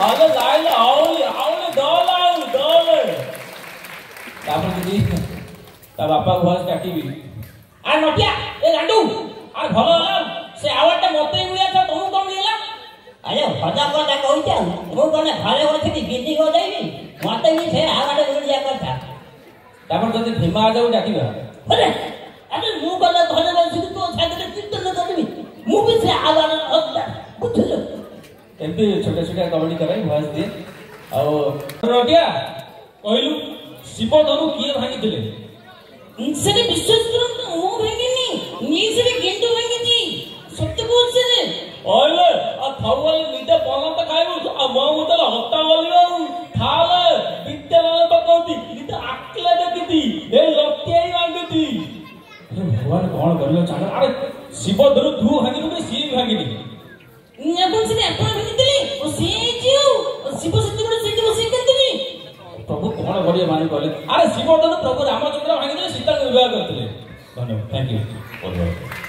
आले लाइल आउली आउली दौले तापर दीदी ता बापा भॉइस काटिबी आ नटिया ए गांडू आ भलो होला से आवाज ता मते मिलिया छ तुम कोन मिला अरे फटा फटा कहते मु कोने घरे बसिति गिटी को देबी मते भी से आवाज मिलिया करता तापर जदि भीमा आ जाऊ डाकिबा अरे मु कोने घरे बसिति तो छाते कीर्तन करबी मु भी से आवाज होता बुझलो एमती छोटे छोटे कमेडी करे भॉइस दे आओ नटिया कहलु शिव धनु किए भांगी दिले इनसे विश्वास करो तो मु भांगिनी नी से गिंटू भांगिनी सत्य बोल से ओले आ थावल निते पला त खाइबु आ म मुतल हत्ता बोलियो थाले विद्यालय पकौती निते आकला देखिती ए लक्तियाई भांगिती अरे भगवान कोन करलो चाल अरे शिव धनु धु भांगिनु के सी भांगिनी अपन से अपन भांगितले ओ से जियो शिव सत्य बड़ से बसे करतनी प्रभु कोन बढिया माने कहले अरे शिव धनु प्रभु रामचंद्र भांगिले सीता के विवाह करथिले धन्यवाद थैंक यू